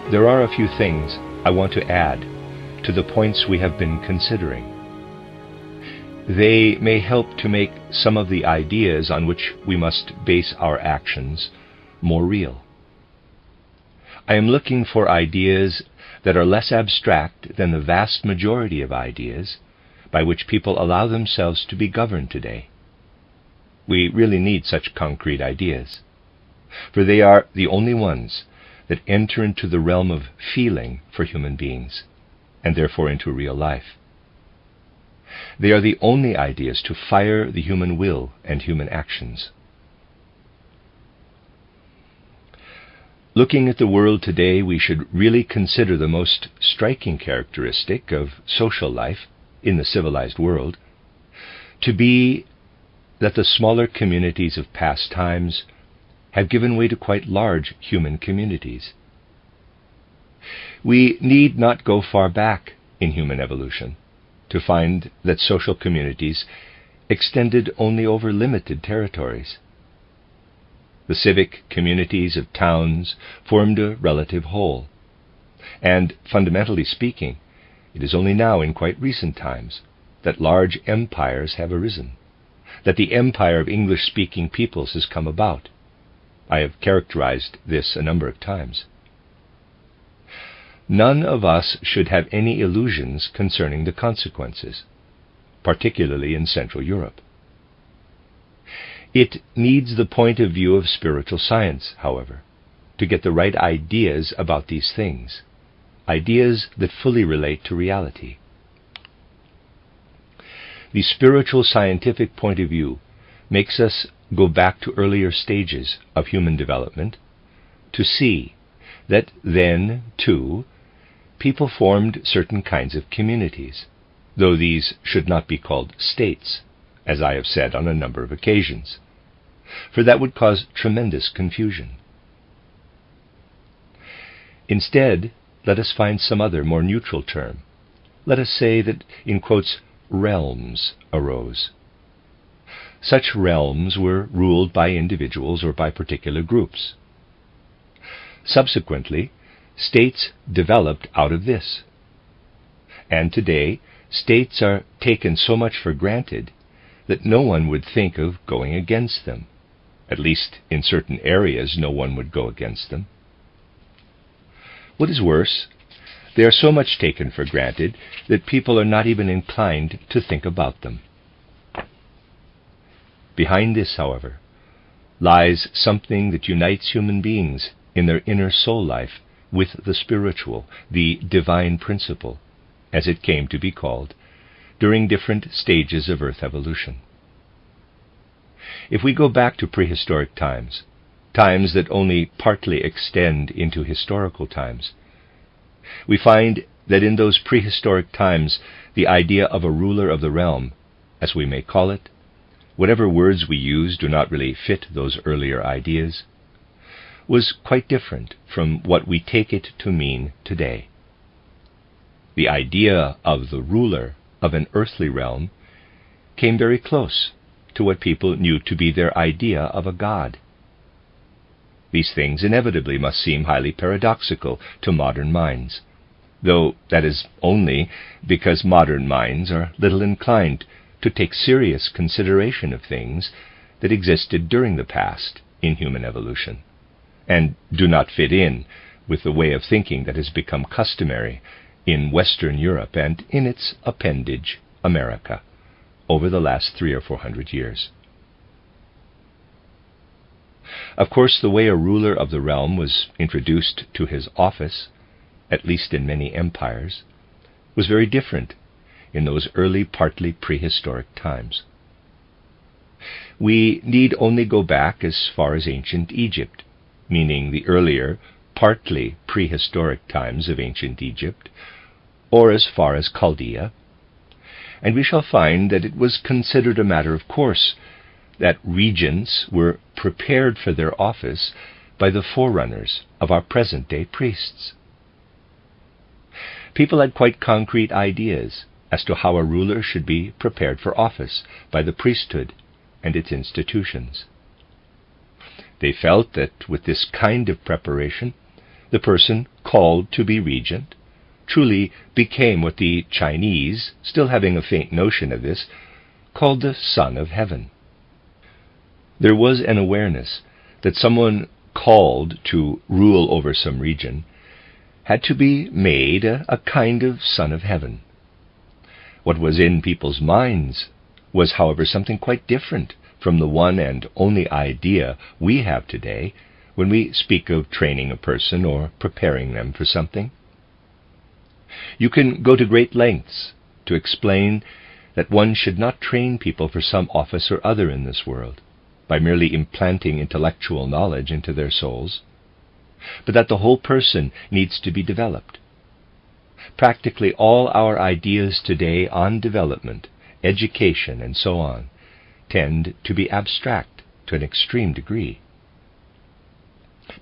There are a few things I want to add to the points we have been considering. They may help to make some of the ideas on which we must base our actions more real. I am looking for ideas that are less abstract than the vast majority of ideas by which people allow themselves to be governed today. We really need such concrete ideas, for they are the only ones that enter into the realm of feeling for human beings, and therefore into real life. They are the only ideas to fire the human will and human actions. Looking at the world today, we should really consider the most striking characteristic of social life in the civilized world to be that the smaller communities of past times have given way to quite large human communities. We need not go far back in human evolution to find that social communities extended only over limited territories. The civic communities of towns formed a relative whole, and fundamentally speaking, it is only now in quite recent times that large empires have arisen, that the empire of English-speaking peoples has come about. I have characterized this a number of times. None of us should have any illusions concerning the consequences, particularly in Central Europe. It needs the point of view of spiritual science, however, to get the right ideas about these things, ideas that fully relate to reality. The spiritual scientific point of view makes us go back to earlier stages of human development to see that then, too, people formed certain kinds of communities, though these should not be called states, as I have said on a number of occasions, for that would cause tremendous confusion. Instead, let us find some other, more neutral term. Let us say that, in quotes, realms arose. Such realms were ruled by individuals or by particular groups. Subsequently, states developed out of this. And today, states are taken so much for granted that no one would think of going against them. At least in certain areas, no one would go against them. What is worse, they are so much taken for granted that people are not even inclined to think about them. Behind this, however, lies something that unites human beings in their inner soul life with the spiritual, the divine principle, as it came to be called, during different stages of Earth evolution. If we go back to prehistoric times, times that only partly extend into historical times, we find that in those prehistoric times the idea of a ruler of the realm, as we may call it, whatever words we use do not really fit those earlier ideas, was quite different from what we take it to mean today. The idea of the ruler of an earthly realm came very close to what people knew to be their idea of a god. These things inevitably must seem highly paradoxical to modern minds, though that is only because modern minds are little inclined to take serious consideration of things that existed during the past in human evolution, and do not fit in with the way of thinking that has become customary in Western Europe and in its appendage, America, over the last 300 or 400 years. Of course, the way a ruler of the realm was introduced to his office, at least in many empires, was very different in those early, partly prehistoric times. We need only go back as far as ancient Egypt, meaning the earlier, partly prehistoric times of ancient Egypt, or as far as Chaldea, and we shall find that it was considered a matter of course that regents were prepared for their office by the forerunners of our present-day priests. People had quite concrete ideas as to how a ruler should be prepared for office by the priesthood and its institutions. They felt that with this kind of preparation, the person called to be regent, truly became what the Chinese, still having a faint notion of this, called the Son of Heaven. There was an awareness that someone called to rule over some region had to be made a kind of Son of Heaven. What was in people's minds was, however, something quite different from the one and only idea we have today when we speak of training a person or preparing them for something. You can go to great lengths to explain that one should not train people for some office or other in this world by merely implanting intellectual knowledge into their souls, but that the whole person needs to be developed. Practically all our ideas today on development, education, and so on, tend to be abstract to an extreme degree.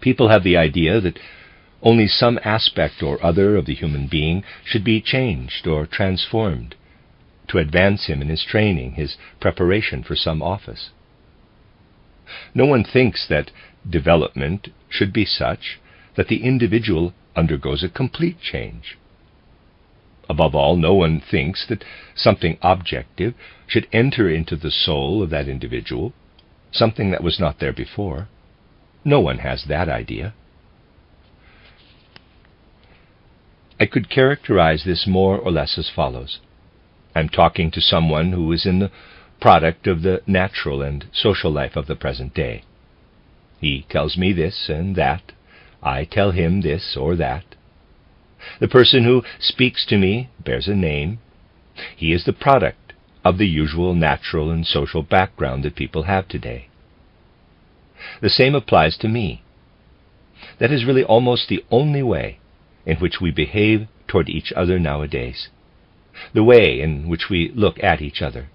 People have the idea that only some aspect or other of the human being should be changed or transformed to advance him in his training, his preparation for some office. No one thinks that development should be such that the individual undergoes a complete change. Above all, no one thinks that something objective should enter into the soul of that individual, something that was not there before. No one has that idea. I could characterize this more or less as follows. I'm talking to someone who is in the product of the natural and social life of the present day. He tells me this and that. I tell him this or that. The person who speaks to me bears a name. He is the product of the usual natural and social background that people have today. The same applies to me. That is really almost the only way in which we behave toward each other nowadays, the way in which we look at each other.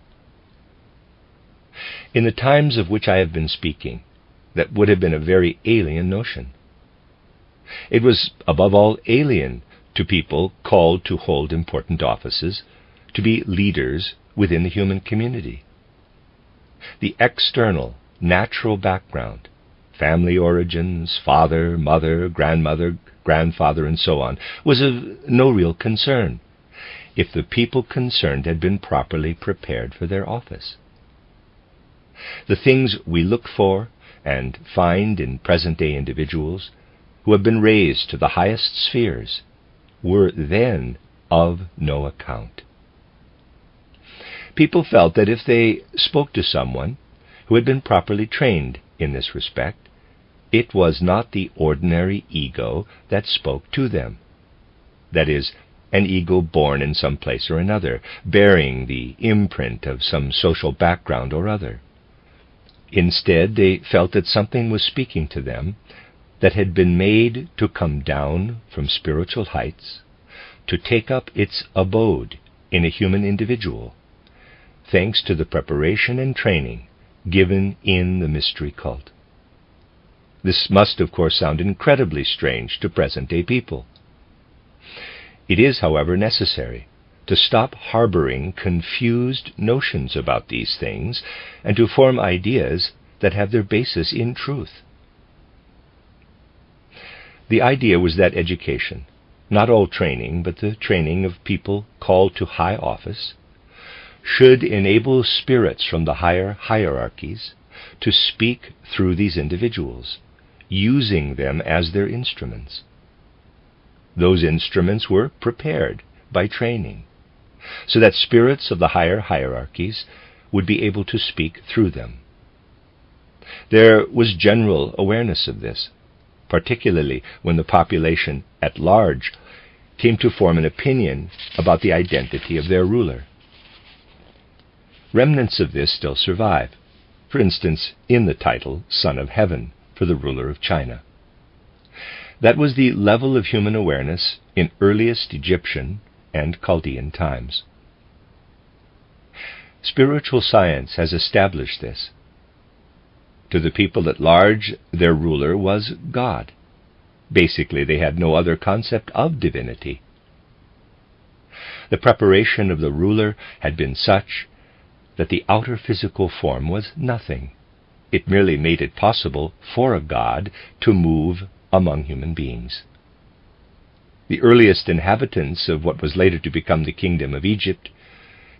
In the times of which I have been speaking, that would have been a very alien notion. It was, above all, alien to people called to hold important offices, to be leaders within the human community. The external, natural background, family origins, father, mother, grandmother, grandfather, and so on, was of no real concern if the people concerned had been properly prepared for their office. The things we look for and find in present-day individuals who have been raised to the highest spheres were then of no account. People felt that if they spoke to someone who had been properly trained in this respect, it was not the ordinary ego that spoke to them. That is, an ego born in some place or another, bearing the imprint of some social background or other. Instead, they felt that something was speaking to them that had been made to come down from spiritual heights, to take up its abode in a human individual, thanks to the preparation and training given in the mystery cult. This must, of course, sound incredibly strange to present-day people. It is, however, necessary to stop harboring confused notions about these things and to form ideas that have their basis in truth. The idea was that education, not all training, but the training of people called to high office, should enable spirits from the higher hierarchies to speak through these individuals, using them as their instruments. Those instruments were prepared by training, so that spirits of the higher hierarchies would be able to speak through them. There was general awareness of this, particularly when the population at large came to form an opinion about the identity of their ruler. Remnants of this still survive, for instance, in the title Son of Heaven for the ruler of China. That was the level of human awareness in earliest Egyptian and Chaldean times. Spiritual science has established this. To the people at large, their ruler was God. Basically, they had no other concept of divinity. The preparation of the ruler had been such that the outer physical form was nothing. It merely made it possible for a God to move among human beings. The earliest inhabitants of what was later to become the Kingdom of Egypt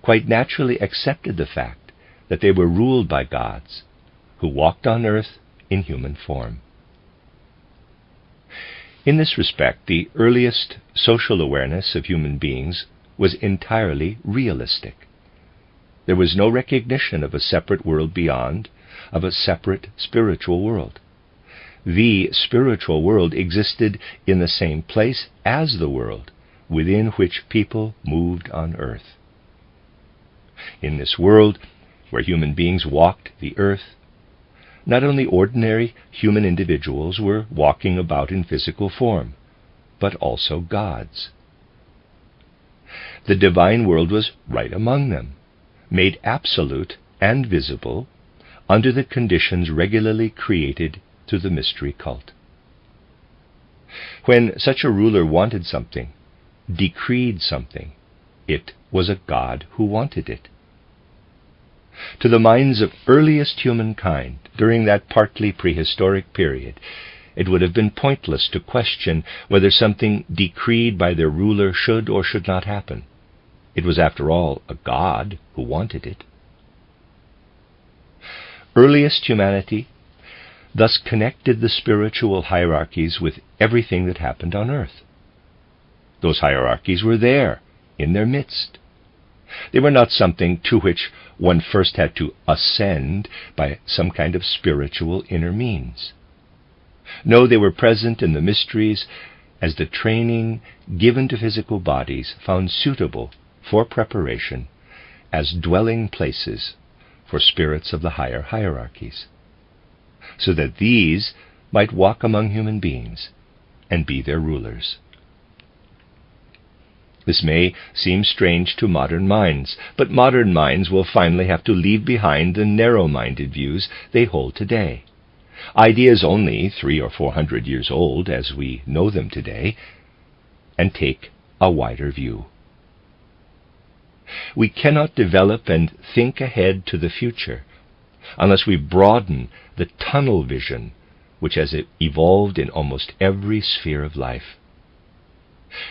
quite naturally accepted the fact that they were ruled by gods who walked on earth in human form. In this respect, the earliest social awareness of human beings was entirely realistic. There was no recognition of a separate world beyond, of a separate spiritual world. The spiritual world existed in the same place as the world within which people moved on earth. In this world, where human beings walked the earth, not only ordinary human individuals were walking about in physical form, but also gods. The divine world was right among them, made absolute and visible under the conditions regularly created through the mystery cult. When such a ruler wanted something, decreed something, it was a god who wanted it. To the minds of earliest humankind, during that partly prehistoric period, it would have been pointless to question whether something decreed by their ruler should or should not happen. It was, after all, a god who wanted it. Earliest humanity thus connected the spiritual hierarchies with everything that happened on earth. Those hierarchies were there, in their midst. They were not something to which one first had to ascend by some kind of spiritual inner means. No, they were present in the mysteries as the training given to physical bodies found suitable for preparation as dwelling places for spirits of the higher hierarchies, so that these might walk among human beings and be their rulers. This may seem strange to modern minds, but modern minds will finally have to leave behind the narrow-minded views they hold today. Ideas only 300 or 400 years old, as we know them today, and take a wider view. We cannot develop and think ahead to the future unless we broaden the tunnel vision which has evolved in almost every sphere of life.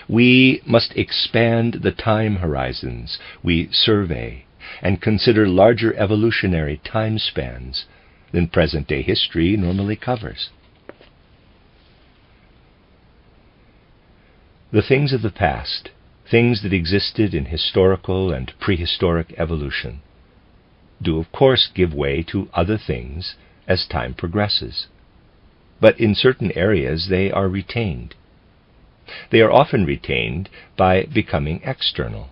We must expand the time horizons we survey and consider larger evolutionary time spans than present-day history normally covers. The things of the past, things that existed in historical and prehistoric evolution, do of course give way to other things as time progresses, but in certain areas they are retained. They are often retained by becoming external,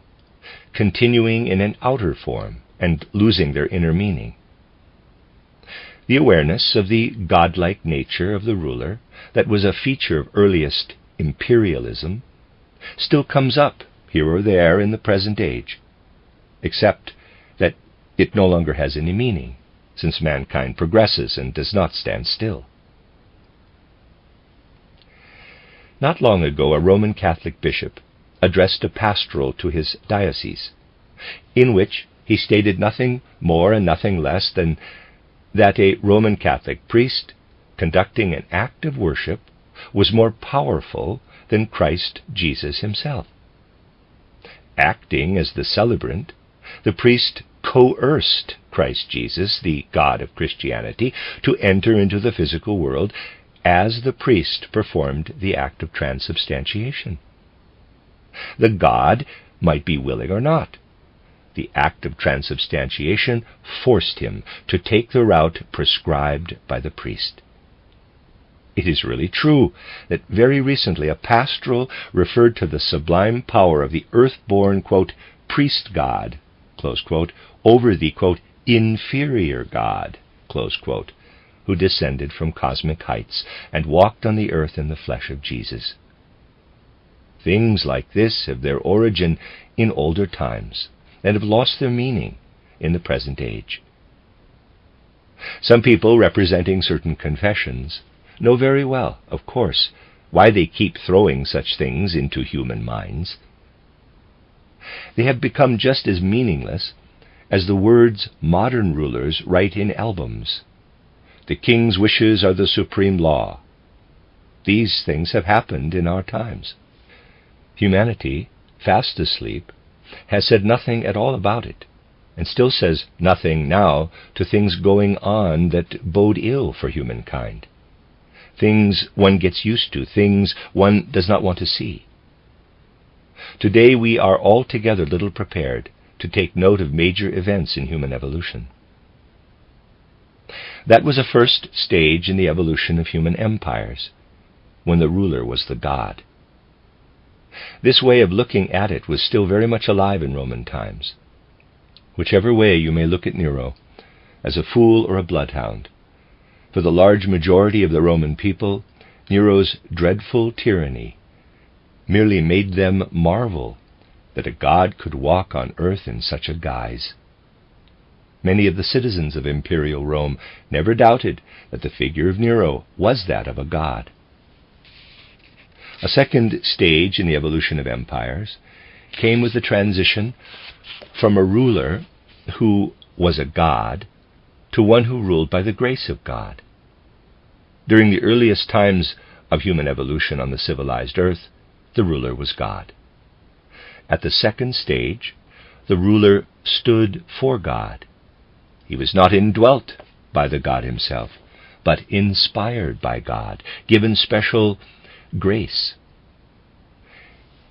continuing in an outer form and losing their inner meaning. The awareness of the godlike nature of the ruler that was a feature of earliest imperialism still comes up here or there in the present age, except that it no longer has any meaning, since mankind progresses and does not stand still. Not long ago, a Roman Catholic bishop addressed a pastoral to his diocese, in which he stated nothing more and nothing less than that a Roman Catholic priest conducting an act of worship was more powerful than Christ Jesus himself. Acting as the celebrant, the priest coerced Christ Jesus, the God of Christianity, to enter into the physical world as the priest performed the act of transubstantiation. The God might be willing or not. The act of transubstantiation forced him to take the route prescribed by the priest. It is really true that very recently a pastoral referred to the sublime power of the earth-born, quote, priest God, close quote, over the, quote, inferior God, close quote, who descended from cosmic heights and walked on the earth in the flesh of Jesus. Things like this have their origin in older times and have lost their meaning in the present age. Some people representing certain confessions know very well, of course, why they keep throwing such things into human minds. They have become just as meaningless as the words modern rulers write in albums. The king's wishes are the supreme law. These things have happened in our times. Humanity, fast asleep, has said nothing at all about it, and still says nothing now to things going on that bode ill for humankind. Things one gets used to, things one does not want to see. Today we are altogether little prepared to take note of major events in human evolution. That was a first stage in the evolution of human empires, when the ruler was the god. This way of looking at it was still very much alive in Roman times. Whichever way you may look at Nero, as a fool or a bloodhound, for the large majority of the Roman people, Nero's dreadful tyranny merely made them marvel that a god could walk on earth in such a guise. Many of the citizens of imperial Rome never doubted that the figure of Nero was that of a god. A second stage in the evolution of empires came with the transition from a ruler who was a god to one who ruled by the grace of God. During the earliest times of human evolution on the civilized earth, the ruler was God. At the second stage, the ruler stood for God. He was not indwelt by the God himself, but inspired by God, given special grace.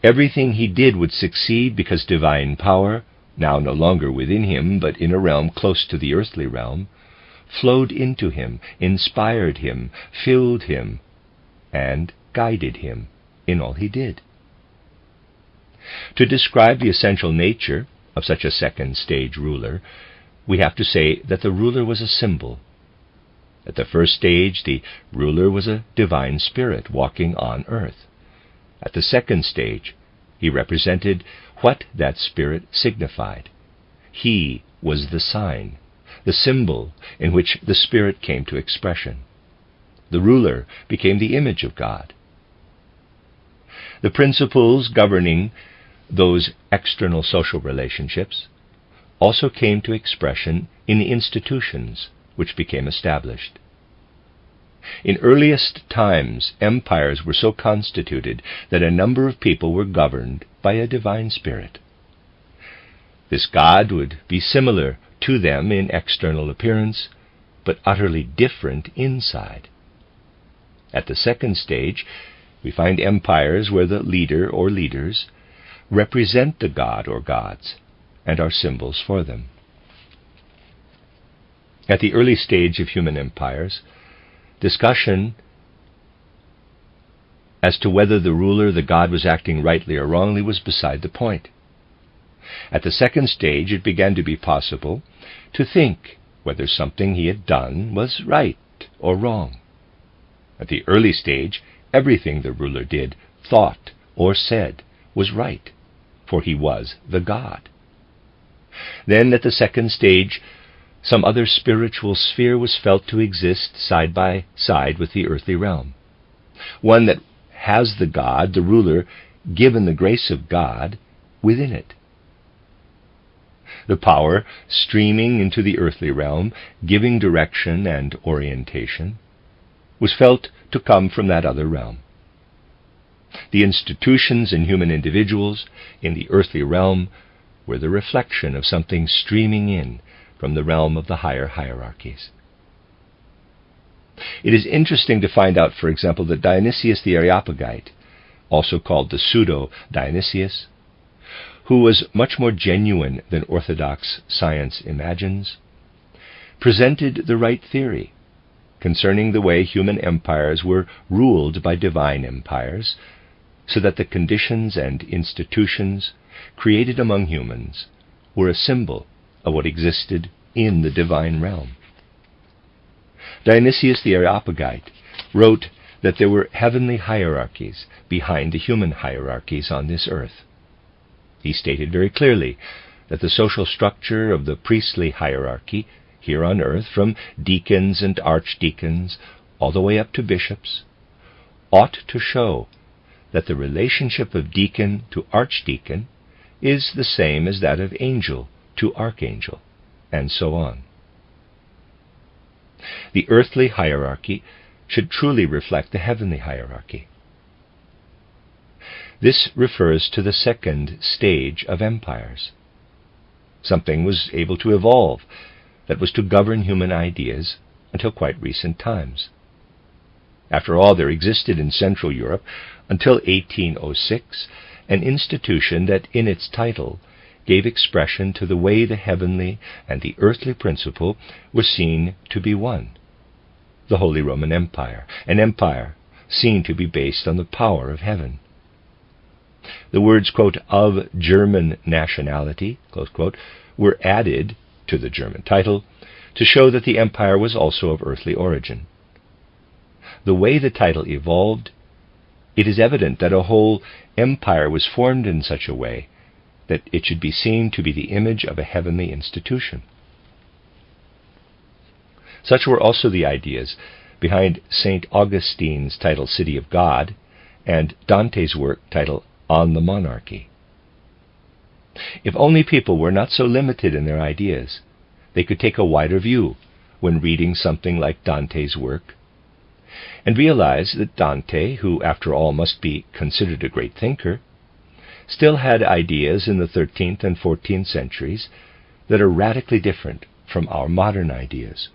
Everything he did would succeed because divine power, now no longer within him, but in a realm close to the earthly realm, flowed into him, inspired him, filled him, and guided him in all he did. To describe the essential nature of such a second stage ruler, we have to say that the ruler was a symbol. At the first stage, the ruler was a divine spirit walking on earth. At the second stage, he represented what that spirit signified. He was the sign, the symbol in which the spirit came to expression. The ruler became the image of God. The principles governing those external social relationships also came to expression in the institutions which became established. In earliest times, empires were so constituted that a number of people were governed by a divine spirit. This God would be similar to them in external appearance, but utterly different inside. At the second stage, we find empires where the leader or leaders represent the god or gods and are symbols for them. At the early stage of human empires, discussion as to whether the ruler, the god, was acting rightly or wrongly was beside the point. At the second stage, it began to be possible to think whether something he had done was right or wrong. At the early stage, everything the ruler did, thought, or said was right, for he was the god. Then, at the second stage, some other spiritual sphere was felt to exist side by side with the earthly realm, one that has the god, the ruler, given the grace of God within it. The power streaming into the earthly realm, giving direction and orientation, was felt to come from that other realm. The institutions and human individuals in the earthly realm were the reflection of something streaming in from the realm of the higher hierarchies. It is interesting to find out, for example, that Dionysius the Areopagite, also called the pseudo-Dionysius, who was much more genuine than orthodox science imagines, presented the right theory concerning the way human empires were ruled by divine empires, so that the conditions and institutions created among humans were a symbol of what existed in the divine realm. Dionysius the Areopagite wrote that there were heavenly hierarchies behind the human hierarchies on this earth. He stated very clearly that the social structure of the priestly hierarchy here on earth, from deacons and archdeacons all the way up to bishops, ought to show that the relationship of deacon to archdeacon is the same as that of angel to archangel, and so on. The earthly hierarchy should truly reflect the heavenly hierarchy. This refers to the second stage of empires. Something was able to evolve that was to govern human ideas until quite recent times. After all, there existed in Central Europe, until 1806, an institution that in its title gave expression to the way the heavenly and the earthly principle were seen to be one: the Holy Roman Empire, an empire seen to be based on the power of heaven. The words, quote, "of German nationality," close quote, were added to the German title to show that the empire was also of earthly origin. The way the title evolved, it is evident that a whole empire was formed in such a way that it should be seen to be the image of a heavenly institution. Such were also the ideas behind St. Augustine's title City of God and Dante's work titled On the Monarchy. If only people were not so limited in their ideas, they could take a wider view when reading something like Dante's work, and realize that Dante, who after all must be considered a great thinker, still had ideas in the 13th and 14th centuries that are radically different from our modern ideas.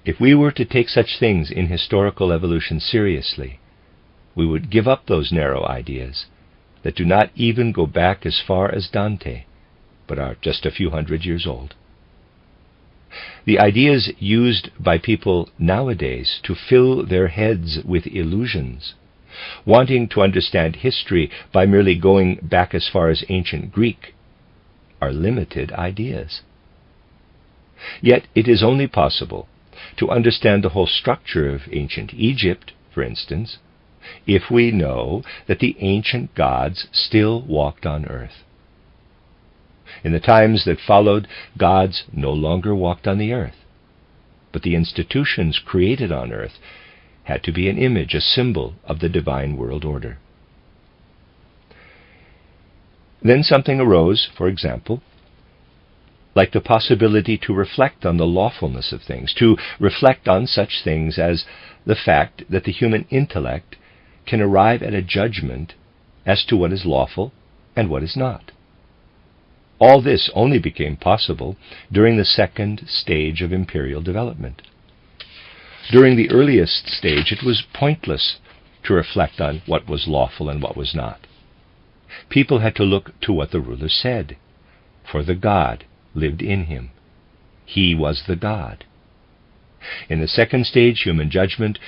If we were to take such things in historical evolution seriously, we would give up those narrow ideas that do not even go back as far as Dante, but are just a few hundred years old. The ideas used by people nowadays to fill their heads with illusions, wanting to understand history by merely going back as far as ancient Greek, are limited ideas. Yet it is only possible to understand the whole structure of ancient Egypt, for instance, if we know that the ancient gods still walked on earth. In the times that followed, gods no longer walked on the earth, but the institutions created on earth had to be an image, a symbol of the divine world order. Then something arose, for example, like the possibility to reflect on the lawfulness of things, to reflect on such things as the fact that the human intellect can arrive at a judgment as to what is lawful and what is not. All this only became possible during the second stage of imperial development. During the earliest stage, it was pointless to reflect on what was lawful and what was not. People had to look to what the ruler said, for the God lived in him. He was the God. In the second stage, human judgment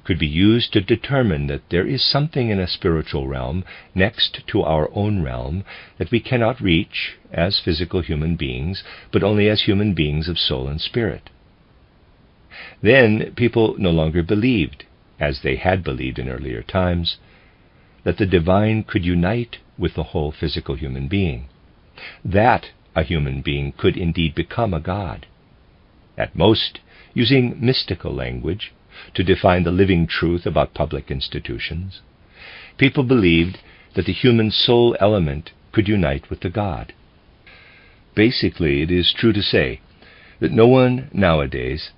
could be used to determine that there is something in a spiritual realm next to our own realm that we cannot reach as physical human beings, but only as human beings of soul and spirit. Then people no longer believed, as they had believed in earlier times, that the divine could unite with the whole physical human being, that a human being could indeed become a god. At most, using mystical language to define the living truth about public institutions, people believed that the human soul element could unite with the God. Basically, it is true to say that no one nowadays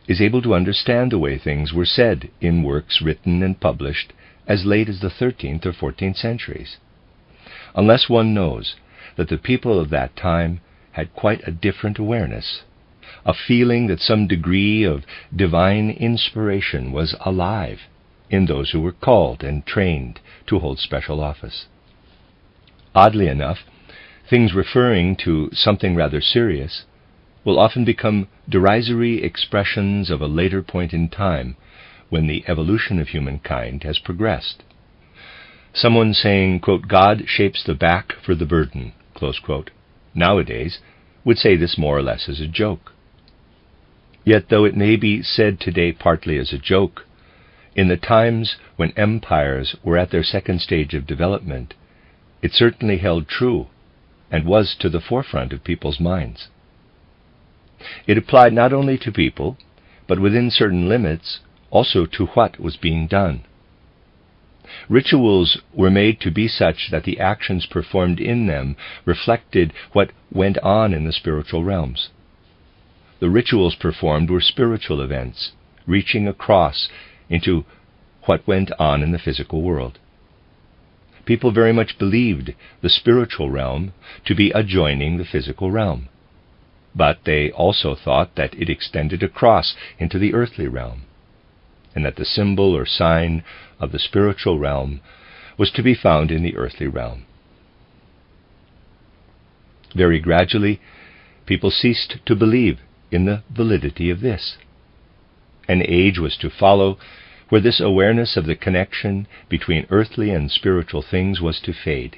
is able to understand the way things were said in works written and published as late as the 13th or 14th centuries, unless one knows that the people of that time had quite a different awareness, a feeling that some degree of divine inspiration was alive in those who were called and trained to hold special office. Oddly enough, things referring to something rather serious will often become derisory expressions of a later point in time when the evolution of humankind has progressed. Someone saying, quote, "God shapes the back for the burden," close quote, nowadays would say this more or less as a joke. Yet though it may be said today partly as a joke, in the times when empires were at their second stage of development, it certainly held true and was to the forefront of people's minds. It applied not only to people, but within certain limits, also to what was being done. Rituals were made to be such that the actions performed in them reflected what went on in the spiritual realms. The rituals performed were spiritual events, reaching across into what went on in the physical world. people very much believed the spiritual realm to be adjoining the physical realm, but they also thought that it extended across into the earthly realm, and that the symbol or sign of the spiritual realm was to be found in the earthly realm. Very gradually, people ceased to believe in the validity of this. An age was to follow where this awareness of the connection between earthly and spiritual things was to fade.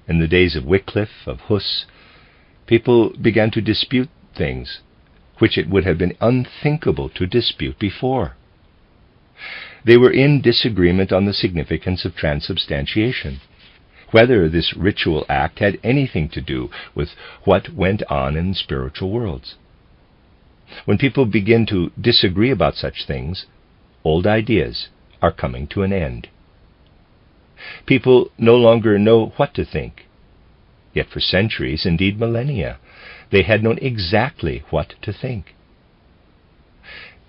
In the days of Wycliffe, of Huss, people began to dispute things which it would have been unthinkable to dispute before. They were in disagreement on the significance of transubstantiation, whether this ritual act had anything to do with what went on in spiritual worlds. When people begin to disagree about such things, old ideas are coming to an end. People no longer know what to think, yet for centuries, indeed millennia, they had known exactly what to think.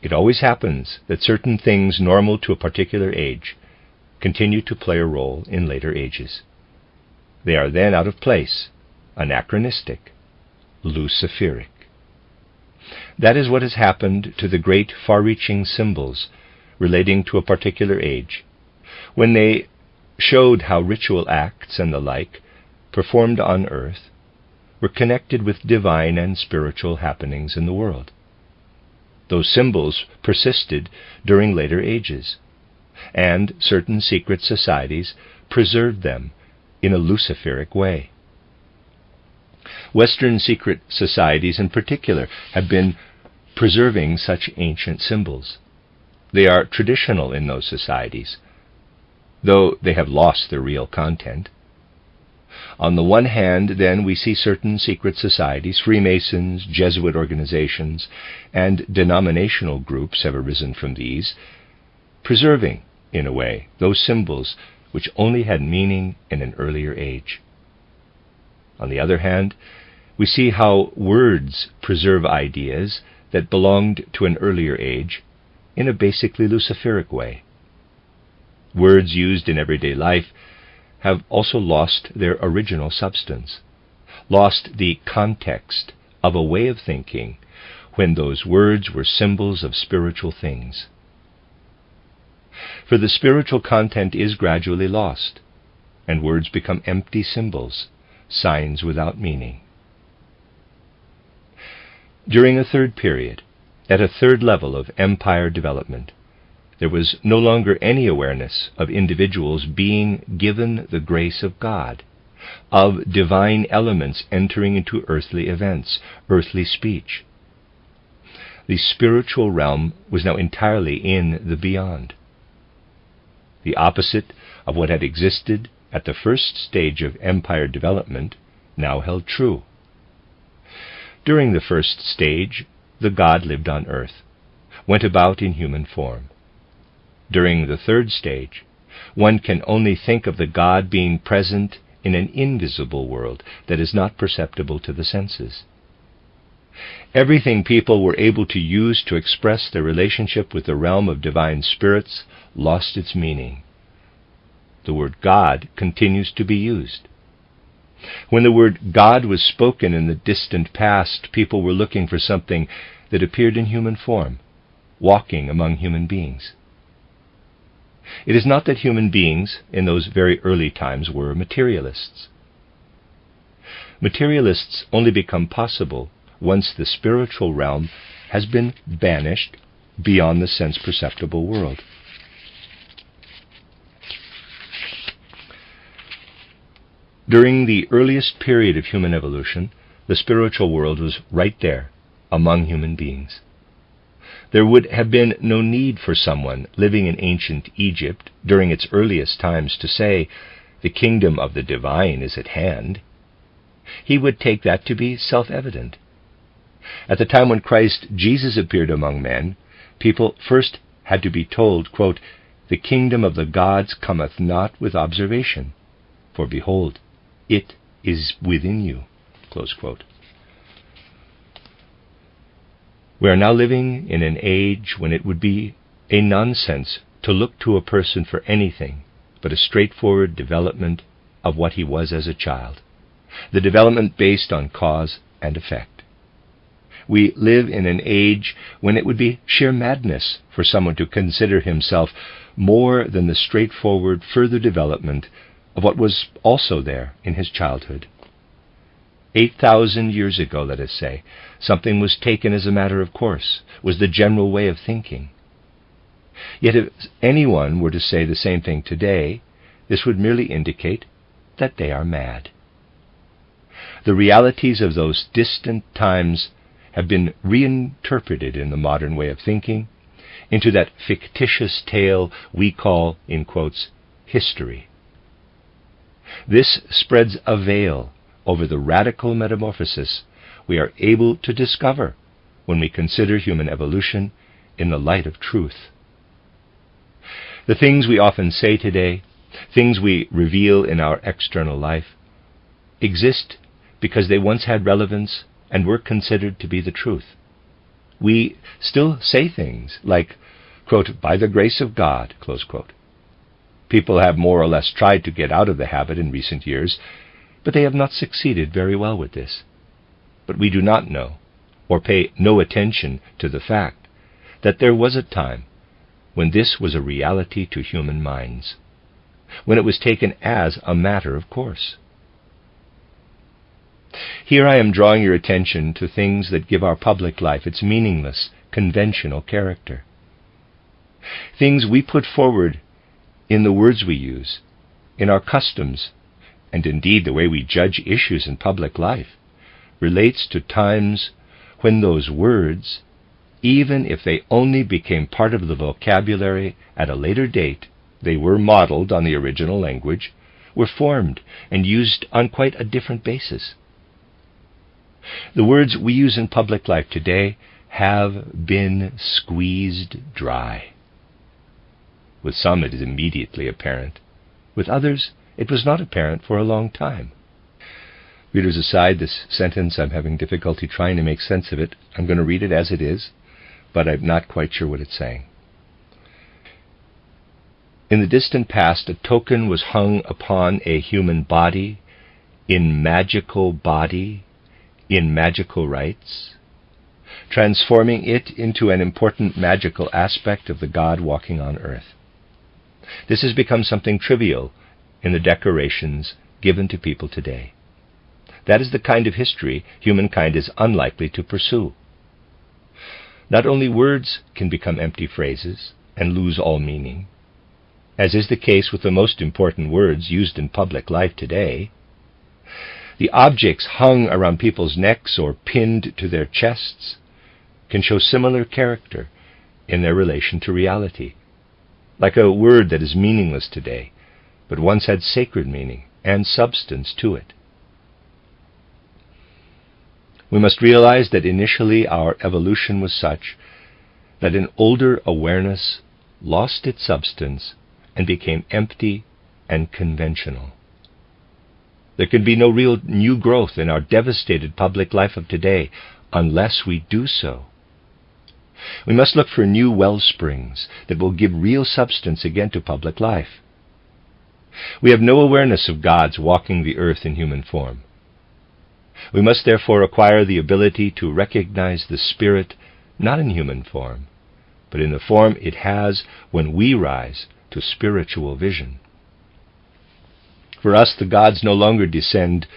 It always happens that certain things normal to a particular age continue to play a role in later ages. They are then out of place, anachronistic, luciferic. That is what has happened to the great far-reaching symbols relating to a particular age, when they showed how ritual acts and the like, performed on earth, were connected with divine and spiritual happenings in the world. Those symbols persisted during later ages, and certain secret societies preserved them in a luciferic way. Western secret societies in particular have been preserving such ancient symbols. They are traditional in those societies, though they have lost their real content. On the one hand, then, we see certain secret societies, Freemasons, Jesuit organizations, and denominational groups have arisen from these, preserving, in a way, those symbols which only had meaning in an earlier age. On the other hand, we see how words preserve ideas that belonged to an earlier age in a basically luciferic way. Words used in everyday life have also lost their original substance, lost the context of a way of thinking when those words were symbols of spiritual things. For the spiritual content is gradually lost, and words become empty symbols, signs without meaning. During a third period, at a third level of empire development, there was no longer any awareness of individuals being given the grace of God, of divine elements entering into earthly events, earthly speech. The spiritual realm was now entirely in the beyond. The opposite of what had existed at the first stage of empire development now held true. During the first stage, the God lived on earth, went about in human form. During the third stage, one can only think of the God being present in an invisible world that is not perceptible to the senses. Everything people were able to use to express their relationship with the realm of divine spirits lost its meaning. The word God continues to be used. When the word God was spoken in the distant past, people were looking for something that appeared in human form, walking among human beings. It is not that human beings in those very early times were materialists. Materialists only become possible once the spiritual realm has been banished beyond the sense-perceptible world. During the earliest period of human evolution, the spiritual world was right there among human beings. There would have been no need for someone living in ancient Egypt during its earliest times to say, "The kingdom of the divine is at hand." He would take that to be self-evident. At the time when Christ Jesus appeared among men, people first had to be told, quote, "The kingdom of the gods cometh not with observation, for behold, it is within you." Close quote. We are now living in an age when it would be a nonsense to look to a person for anything but a straightforward development of what he was as a child, the development based on cause and effect. We live in an age when it would be sheer madness for someone to consider himself more than the straightforward further development of what was also there in his childhood. 8,000 years ago, let us say, something was taken as a matter of course, was the general way of thinking. Yet if anyone were to say the same thing today, this would merely indicate that they are mad. The realities of those distant times have been reinterpreted in the modern way of thinking into that fictitious tale we call, in quotes, history. This spreads a veil over the radical metamorphosis we are able to discover when we consider human evolution in the light of truth. The things we often say today, things we reveal in our external life, exist because they once had relevance and were considered to be the truth. We still say things like, quote, by the grace of God, close quote. People have more or less tried to get out of the habit in recent years, but they have not succeeded very well with this. But we do not know, or pay no attention to the fact that there was a time when this was a reality to human minds, when it was taken as a matter of course. Here I am drawing your attention to things that give our public life its meaningless, conventional character. Things we put forward in the words we use, in our customs, and indeed the way we judge issues in public life, relates to times when those words, even if they only became part of the vocabulary at a later date, they were modeled on the original language, were formed and used on quite a different basis. The words we use in public life today have been squeezed dry. With some it is immediately apparent. With others it was not apparent for a long time. Readers aside, this sentence, I'm having difficulty trying to make sense of it. I'm going to read it as it is, but I'm not quite sure what it's saying. In the distant past, a token was hung upon a human body, in magical rites, transforming it into an important magical aspect of the God walking on earth. This has become something trivial in the decorations given to people today. That is the kind of history humankind is unlikely to pursue. Not only words can become empty phrases and lose all meaning, as is the case with the most important words used in public life today, the objects hung around people's necks or pinned to their chests can show similar character in their relation to reality, like a word that is meaningless today, but once had sacred meaning and substance to it. We must realize that initially our evolution was such that an older awareness lost its substance and became empty and conventional. There can be no real new growth in our devastated public life of today unless we do so. We must look for new well springs that will give real substance again to public life. We have no awareness of God's walking the earth in human form. We must therefore acquire the ability to recognize the Spirit not in human form, but in the form it has when we rise to spiritual vision. For us, the gods no longer descend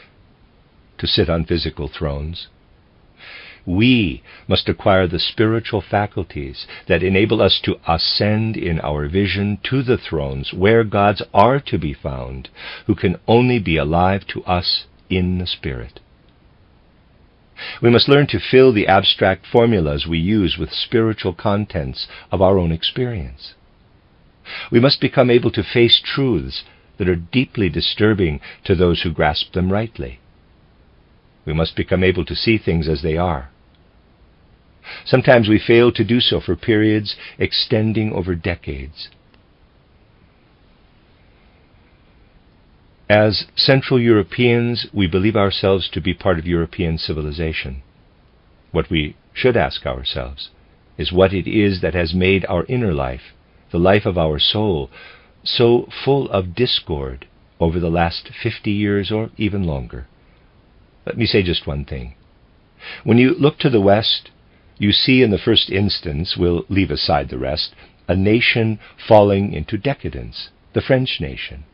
to sit on physical thrones. We must acquire the spiritual faculties that enable us to ascend in our vision to the thrones where gods are to be found, who can only be alive to us in the Spirit. We must learn to fill the abstract formulas we use with spiritual contents of our own experience. We must become able to face truths that are deeply disturbing to those who grasp them rightly. We must become able to see things as they are. Sometimes we fail to do so for periods extending over decades. As Central Europeans, we believe ourselves to be part of European civilization. What we should ask ourselves is what it is that has made our inner life, the life of our soul, so full of discord over the last 50 years or even longer? Let me say just one thing. When you look to the West, you see in the first instance, we'll leave aside the rest, a nation falling into decadence, the French nation.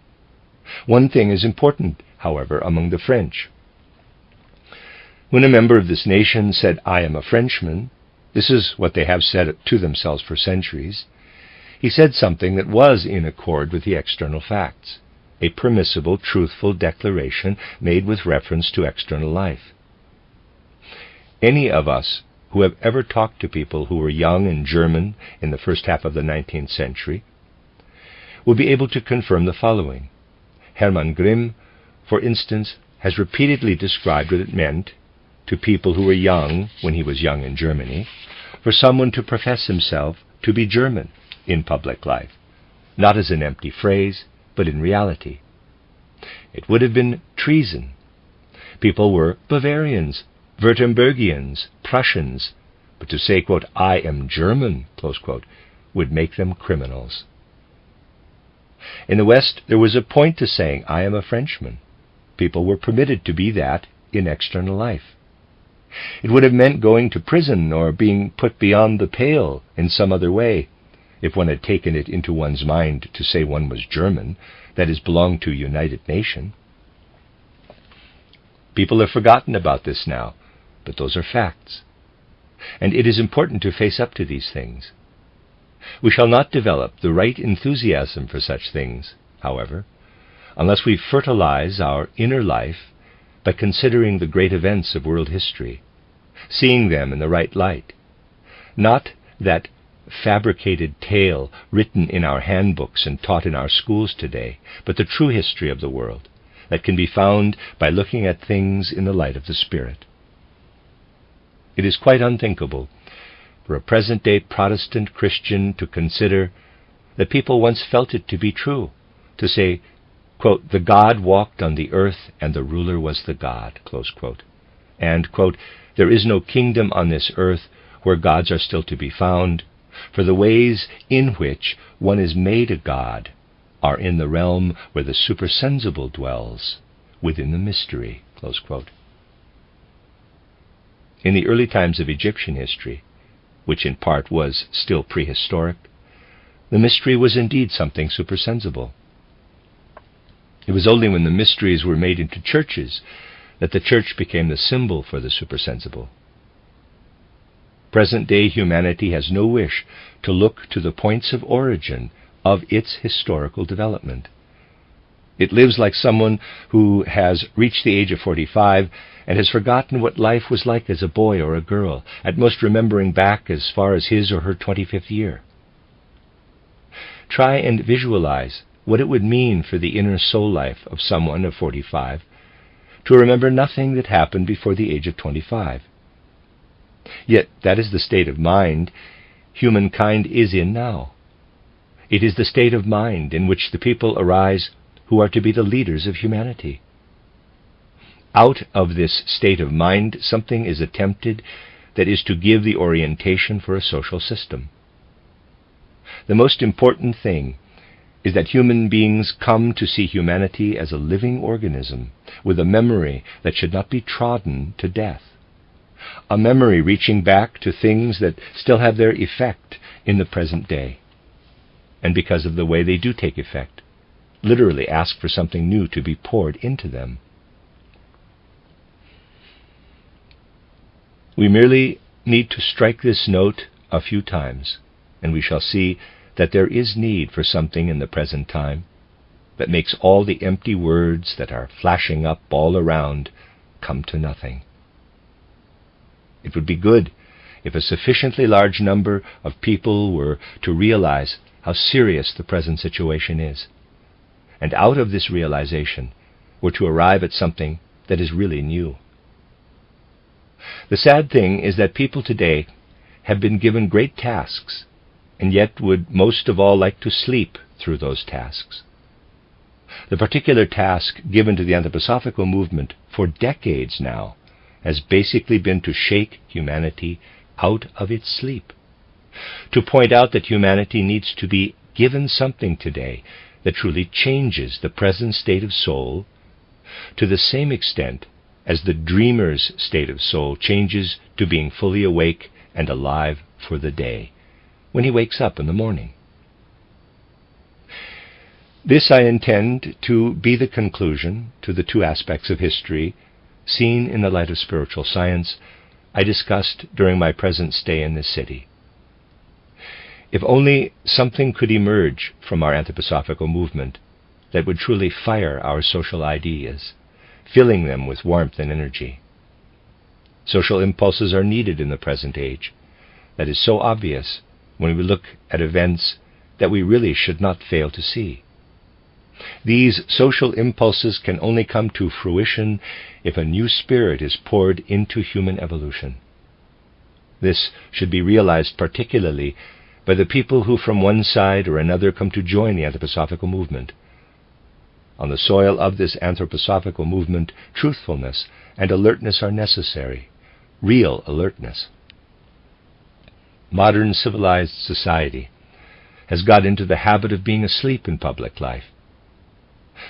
One thing is important, however, among the French. When a member of this nation said, "I am a Frenchman," this is what they have said to themselves for centuries, he said something that was in accord with the external facts, a permissible, truthful declaration made with reference to external life. Any of us who have ever talked to people who were young and German in the first half of the 19th century will be able to confirm the following. Hermann Grimm, for instance, has repeatedly described what it meant to people who were young when he was young in Germany for someone to profess himself to be German in public life, not as an empty phrase, but in reality. It would have been treason. People were Bavarians, Württembergians, Prussians, but to say, quote, "I am German," close quote, would make them criminals. In the West, there was a point to saying, "I am a Frenchman." People were permitted to be that in external life. It would have meant going to prison or being put beyond the pale in some other way, if one had taken it into one's mind to say one was German, that is, belonged to a united nation. People have forgotten about this now, but those are facts. And it is important to face up to these things. We shall not develop the right enthusiasm for such things, however, unless we fertilize our inner life by considering the great events of world history, seeing them in the right light, not that fabricated tale written in our handbooks and taught in our schools today, but the true history of the world that can be found by looking at things in the light of the Spirit. It is quite unthinkable for a present-day Protestant Christian to consider that people once felt it to be true, to say, quote, "The God walked on the earth, and the ruler was the God," close quote, and, quote, "There is no kingdom on this earth where gods are still to be found, for the ways in which one is made a god are in the realm where the supersensible dwells, within the mystery," close quote. In the early times of Egyptian history, which in part was still prehistoric, the mystery was indeed something supersensible. It was only when the mysteries were made into churches that the church became the symbol for the supersensible. Present-day humanity has no wish to look to the points of origin of its historical development. It lives like someone who has reached the age of 45 and has forgotten what life was like as a boy or a girl, at most remembering back as far as his or her 25th year. Try and visualize what it would mean for the inner soul life of someone of 45 to remember nothing that happened before the age of 25. Yet that is the state of mind humankind is in now. It is the state of mind in which the people arise who are to be the leaders of humanity. Out of this state of mind, something is attempted that is to give the orientation for a social system. The most important thing is that human beings come to see humanity as a living organism with a memory that should not be trodden to death, a memory reaching back to things that still have their effect in the present day, and because of the way they do take effect, literally ask for something new to be poured into them. We merely need to strike this note a few times, and we shall see that there is need for something in the present time that makes all the empty words that are flashing up all around come to nothing. It would be good if a sufficiently large number of people were to realize how serious the present situation is, and out of this realization were to arrive at something that is really new. The sad thing is that people today have been given great tasks, and yet would most of all like to sleep through those tasks. The particular task given to the anthroposophical movement for decades now has basically been to shake humanity out of its sleep, to point out that humanity needs to be given something today that truly changes the present state of soul to the same extent as the dreamer's state of soul changes to being fully awake and alive for the day when he wakes up in the morning. This I intend to be the conclusion to the two aspects of history, seen in the light of spiritual science, I discussed during my present stay in this city. If only something could emerge from our anthroposophical movement that would truly fire our social ideas, filling them with warmth and energy. Social impulses are needed in the present age. That is so obvious when we look at events that we really should not fail to see. These social impulses can only come to fruition if a new spirit is poured into human evolution. This should be realized particularly by the people who from one side or another come to join the anthroposophical movement. On the soil of this anthroposophical movement, truthfulness and alertness are necessary, real alertness. Modern civilized society has got into the habit of being asleep in public life.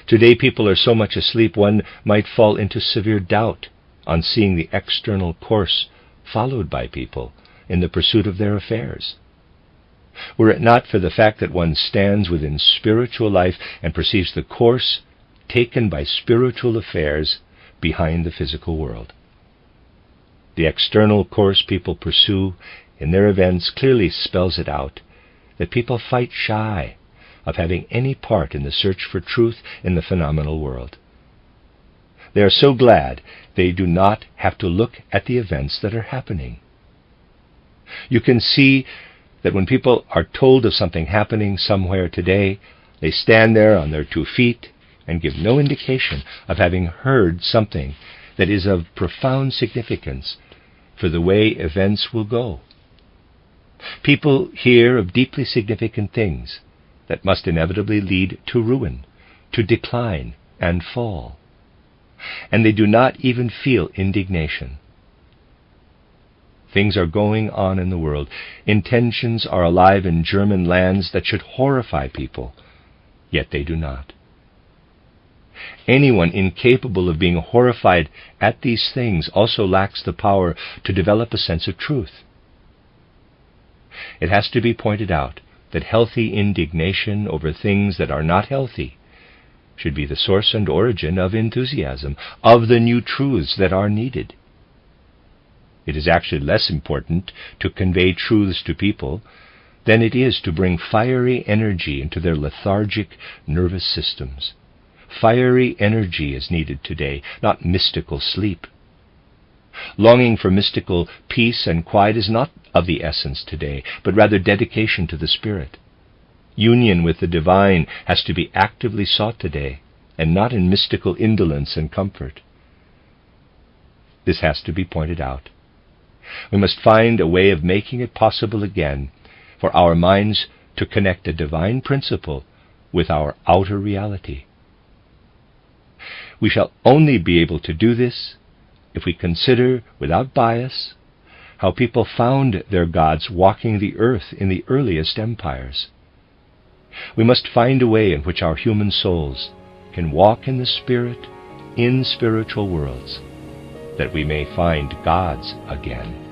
Today people are so much asleep one might fall into severe doubt on seeing the external course followed by people in the pursuit of their affairs. Were it not for the fact that one stands within spiritual life and perceives the course taken by spiritual affairs behind the physical world. The external course people pursue in their events clearly spells it out, that people fight shy of having any part in the search for truth in the phenomenal world. They are so glad they do not have to look at the events that are happening. You can see that when people are told of something happening somewhere today, they stand there on their 2 feet and give no indication of having heard something that is of profound significance for the way events will go. People hear of deeply significant things that must inevitably lead to ruin, to decline and fall, and they do not even feel indignation. Things are going on in the world. Intentions are alive in German lands that should horrify people, yet they do not. Anyone incapable of being horrified at these things also lacks the power to develop a sense of truth. It has to be pointed out that healthy indignation over things that are not healthy should be the source and origin of enthusiasm, of the new truths that are needed. It is actually less important to convey truths to people than it is to bring fiery energy into their lethargic nervous systems. Fiery energy is needed today, not mystical sleep. Longing for mystical peace and quiet is not of the essence today, but rather dedication to the Spirit. Union with the divine has to be actively sought today, and not in mystical indolence and comfort. This has to be pointed out. We must find a way of making it possible again for our minds to connect a divine principle with our outer reality. We shall only be able to do this if we consider, without bias, how people found their gods walking the earth in the earliest empires. We must find a way in which our human souls can walk in the Spirit in spiritual worlds, that we may find gods again.